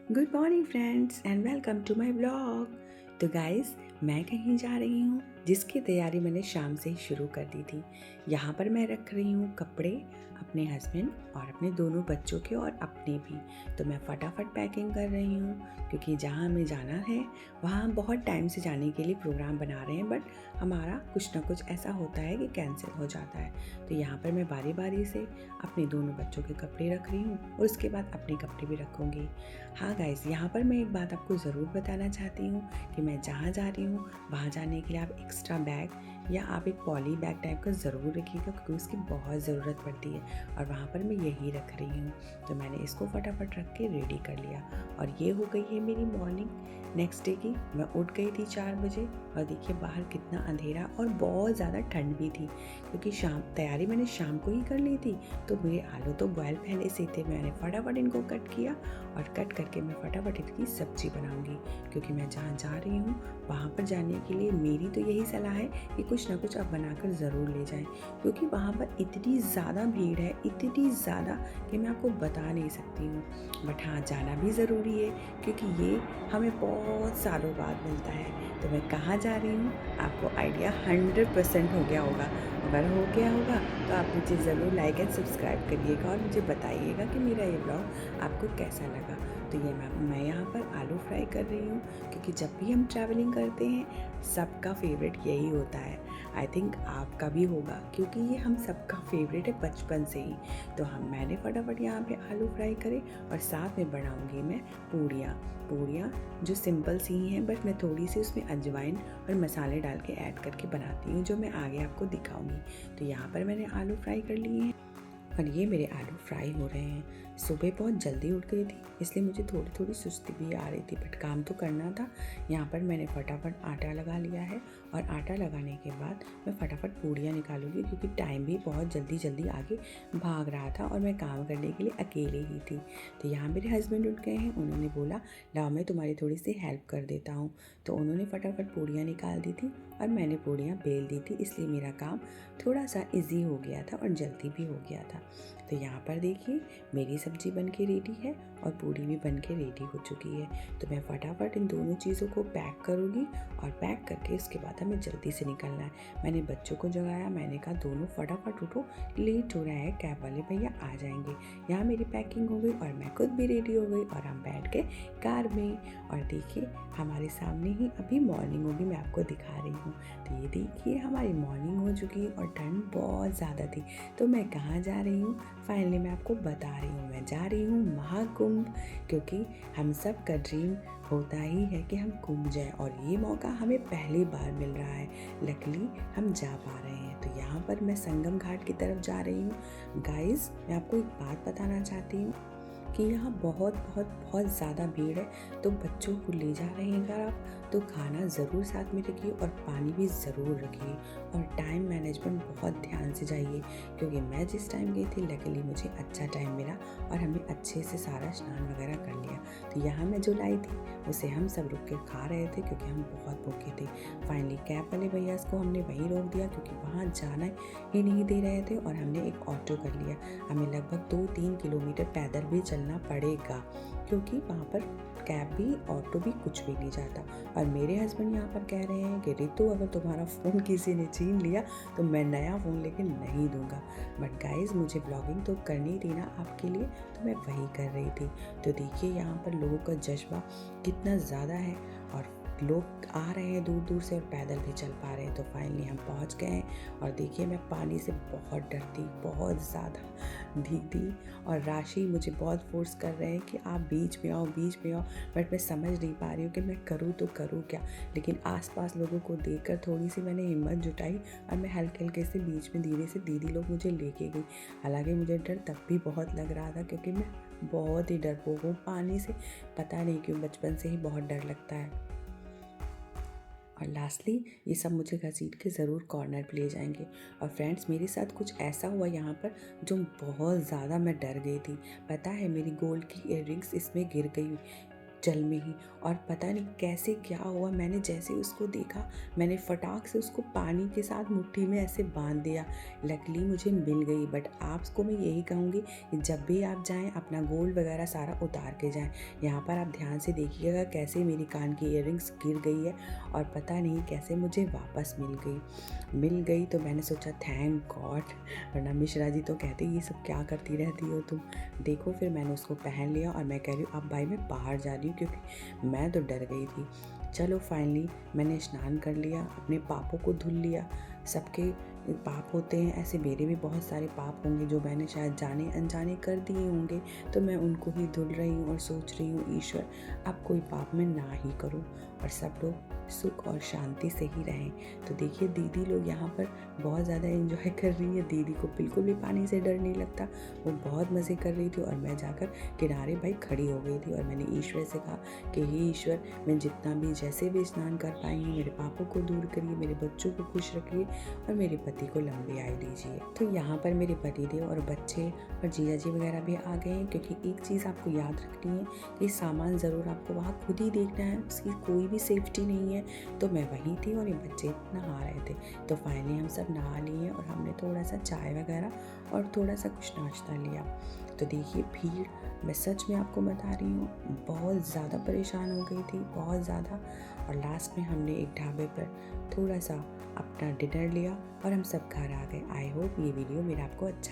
Good morning friends and welcome to my blog. तो guys, मैं कहीं जा रही हूँ जिसकी तैयारी मैंने शाम से ही शुरू कर दी थी। यहाँ पर मैं रख रही हूँ कपड़े अपने हस्बैंड और अपने दोनों बच्चों के और अपने भी। तो मैं फटाफट पैकिंग कर रही हूँ क्योंकि जहाँ हमें जाना है वहाँ हम बहुत टाइम से जाने के लिए प्रोग्राम बना रहे हैं, बट हमारा कुछ ना कुछ ऐसा होता है कि कैंसिल हो जाता है। तो यहाँ पर मैं बारी बारी से अपने दोनों बच्चों के कपड़े रख रही हूँ और उसके बाद अपने कपड़े भी रखूँगी। हाँ गाइस, यहाँ पर मैं एक बात आपको ज़रूर बताना चाहती हूँ कि मैं जहाँ जा रही हूँ वहाँ जाने के लिए आप एक्स्ट्रा बैग या आप एक पॉली बैग टाइप का ज़रूर रखिएगा क्योंकि उसकी बहुत ज़रूरत पड़ती है और वहाँ पर मैं यही रख रही हूँ। तो मैंने इसको फटाफट रख के रेडी कर लिया और ये हो गई है मेरी मॉर्निंग नेक्स्ट डे की। मैं उठ गई थी 4 बजे और देखिए बाहर कितना अंधेरा और बहुत ज़्यादा ठंड भी थी क्योंकि तैयारी मैंने शाम को ही कर ली थी। तो मेरे आलू तो बॉयल पहले से थे, मैंने फटाफट इनको कट किया और कट करके मैं फटाफट इसकी सब्जी बनाऊंगी क्योंकि मैं जहाँ जा रही हूँ वहाँ पर जाने के लिए मेरी तो यही सलाह है कि कुछ ना कुछ आप बनाकर ज़रूर ले जाएं क्योंकि वहाँ पर इतनी ज़्यादा भीड़ है, इतनी ज़्यादा कि मैं आपको बता नहीं सकती हूँ। बट हाँ, जाना भी ज़रूरी है क्योंकि ये हमें बहुत सालों बाद मिलता है। तो मैं कहाँ जा रही हूँ आपको आइडिया 100% हो गया होगा। अगर हो गया होगा तो आप मुझे ज़रूर लाइक एंड सब्सक्राइब करिएगा और मुझे बताइएगा कि मेरा ये ब्लॉग आपको कैसा लगा। तो ये मैं यहाँ पर आलू फ्राई कर रही हूँ क्योंकि जब भी हम ट्रैवलिंग करते हैं सबका फेवरेट यही होता है। आई थिंक आपका भी होगा क्योंकि ये हम सबका फेवरेट है बचपन से ही। तो मैंने फटाफट यहाँ पे आलू फ्राई करे और साथ में बनाऊँगी मैं पूड़ियाँ जो सिंपल सी ही हैं, बट मैं थोड़ी सी उसमें अजवाइन और मसाले डाल के ऐड करके बनाती हूँ जो मैं आगे आपको दिखाऊंगी। तो यहाँ पर मैंने आलू फ्राई कर लिए हैं और ये मेरे आलू फ्राई हो रहे हैं। सुबह बहुत जल्दी उठ गई थी इसलिए मुझे थोड़ी थोड़ी सुस्ती भी आ रही थी, बट काम तो करना था। यहाँ पर मैंने फटाफट आटा लगा लिया है और आटा लगाने के बाद मैं फटाफट पूड़ियाँ निकालूंगी क्योंकि टाइम भी बहुत जल्दी जल्दी आगे भाग रहा था और मैं काम करने के लिए अकेले ही थी। तो यहाँ मेरे हस्बैंड उठ गए हैं, उन्होंने बोला लाओ मैं तुम्हारी थोड़ी सी हेल्प कर देता हूँ। तो उन्होंने फटाफट पूड़ियाँ निकाल दी थी और मैंने पूड़ियाँ बेल दी थी, इसलिए मेरा काम थोड़ा सा इजी हो गया था और जल्दी भी हो गया था। तो यहाँ पर देखिए मेरी सब्जी बन के रेडी है और पूड़ी भी बन के रेडी हो चुकी है। तो मैं फटाफट इन दोनों चीज़ों को पैक करूँगी और पैक करके उसके बाद हमें जल्दी से निकलना है। मैंने बच्चों को जगाया, मैंने कहा दोनों फटाफट उठो, लेट हो रहा है, कैब वाले भैया आ जाएंगे। यहाँ मेरी पैकिंग हो गई और मैं खुद भी रेडी हो गई और हम बैठ गए कार में। और देखिए हमारे सामने ही अभी मॉर्निंग होगी, मैं आपको दिखा रही हूँ। तो ये देखिए हमारी मॉर्निंग हो चुकी है और ठंड बहुत ज़्यादा थी। तो मैं कहाँ जा रही हूँ फाइनली मैं आपको बता रही हूँ। मैं जा रही हूँ महाकुंभ क्योंकि हम सब का ड्रीम होता ही है कि हम कुंभ जाएं और ये मौका हमें पहली बार मिल रहा है। लकीली हम जा पा रहे हैं। तो यहाँ पर मैं संगम घाट की तरफ जा रही हूँ। गाइस, मैं आपको एक बात बताना चाहती हूँ कि यहाँ बहुत बहुत बहुत ज़्यादा भीड़ है। तो बच्चों को ले जा रहे हैं अगर आप तो खाना ज़रूर साथ में रखिए और पानी भी ज़रूर रखिए और टाइम मैनेजमेंट बहुत ध्यान से जाइए क्योंकि मैं जिस टाइम गई थी लकीली मुझे अच्छा टाइम मिला और हमने अच्छे से सारा स्नान वगैरह कर लिया। तो यहाँ मैं जो लाई थी उसे हम सब रुक के खा रहे थे क्योंकि हम बहुत भूखे थे। फाइनली कैब वाले भैया को हमने वहीं रोक दिया क्योंकि वहाँ जाना ही नहीं दे रहे थे और हमने एक ऑटो कर लिया। हमें लगभग 2-3 किलोमीटर पैदल भी चलना पड़ेगा क्योंकि वहाँ पर कैब भी ऑटो भी कुछ भी नहीं जाता। और मेरे हस्बैंड यहाँ पर कह रहे हैं कि रितु अगर तुम्हारा फ़ोन किसी ने छीन लिया तो मैं नया फ़ोन लेके नहीं दूंगा। बट गाइज मुझे ब्लॉगिंग तो करनी थी ना आपके लिए, तो मैं वही कर रही थी। तो देखिए यहाँ पर लोगों का जज्बा कितना ज़्यादा है और लोग आ रहे हैं दूर दूर से और पैदल भी चल पा रहे हैं। तो फाइनली हम पहुंच गए हैं और देखिए मैं पानी से बहुत डरती, बहुत ज़्यादा भीगती और राशि मुझे बहुत फोर्स कर रहे हैं कि आप बीच में आओ बीच में आओ। बट मैं समझ नहीं पा रही हूँ कि मैं करूँ तो करूँ क्या। लेकिन आसपास लोगों को देखकर थोड़ी सी मैंने हिम्मत जुटाई और मैं हल्के हल्के से बीच में धीरे से दीदी लोग मुझे लेके गई। हालांकि मुझे डर तब भी बहुत लग रहा था क्योंकि मैं बहुत ही डरपोक हूँ पानी से, पता नहीं क्यों बचपन से ही बहुत डर लगता है। और लास्टली ये सब मुझे घसीट के ज़रूर कॉर्नर पे ले जाएंगे। और फ्रेंड्स मेरे साथ कुछ ऐसा हुआ यहाँ पर जो बहुत ज़्यादा मैं डर गई थी। पता है मेरी गोल्ड की इयररिंग्स इसमें गिर गई जल में ही। और पता नहीं कैसे क्या हुआ, मैंने जैसे उसको देखा मैंने फटाक से उसको पानी के साथ मुट्ठी में ऐसे बांध दिया। लकीली मुझे मिल गई। बट आपको मैं यही कहूँगी कि जब भी आप जाएं अपना गोल्ड वगैरह सारा उतार के जाएं। यहाँ पर आप ध्यान से देखिएगा कैसे मेरी कान की इयररिंग्स गिर गई है और पता नहीं कैसे मुझे वापस मिल गई। तो मैंने सोचा थैंक गॉड, वरना मिश्रा जी तो कहते ये सब क्या करती रहती हो तुम। देखो फिर मैंने उसको पहन लिया और मैं कह रही हूँ अब भाई मैं बाहर जा रही हूँ, क्योंकि मैं तो डर गई थी। चलो फाइनली मैंने स्नान कर लिया, अपने पापों को धुल लिया। सबके पाप होते हैं, ऐसे मेरे भी बहुत सारे पाप होंगे जो मैंने शायद जाने अनजाने कर दिए होंगे, तो मैं उनको ही धुल रही हूँ और सोच रही हूँ ईश्वर अब कोई पाप मैं ना ही करूँ और सब लोग सुख और शांति से ही रहें। तो देखिए दीदी लोग यहाँ पर बहुत ज़्यादा एंजॉय कर रही है। दीदी को बिल्कुल भी पानी से डर नहीं लगता, वो बहुत मज़े कर रही थी और मैं जाकर किनारे भाई खड़ी हो गई थी और मैंने ईश्वर से कहा कि हे ईश्वर, मैं जितना भी जैसे भी स्नान कर पाएंगी मेरे पापों को दूर करिए, मेरे बच्चों को खुश रखिए और मेरे पति को लंबी आयु दीजिए। तो यहाँ पर मेरे पतिदेव और बच्चे और जीजा जी वगैरह भी आ गए हैं, क्योंकि एक चीज़ आपको याद रखनी है कि सामान ज़रूर आपको वहाँ खुद ही देखना है, उसकी कोई भी सेफ्टी नहीं है। तो मैं वहीं थी और ये बच्चे नहा रहे थे। तो फाइनली हम सब नहा लिए और हमने थोड़ा सा चाय वगैरह और थोड़ा सा कुछ नाश्ता लिया। तो देखिए भीड़, मैं सच में आपको बता रही हूँ बहुत ज़्यादा परेशान हो गई थी, बहुत ज़्यादा। और लास्ट में हमने एक ढाबे पर थोड़ा सा अपना डिनर लिया और हम सब घर आ गए। आई होप ये वीडियो मेरा आपको अच्छा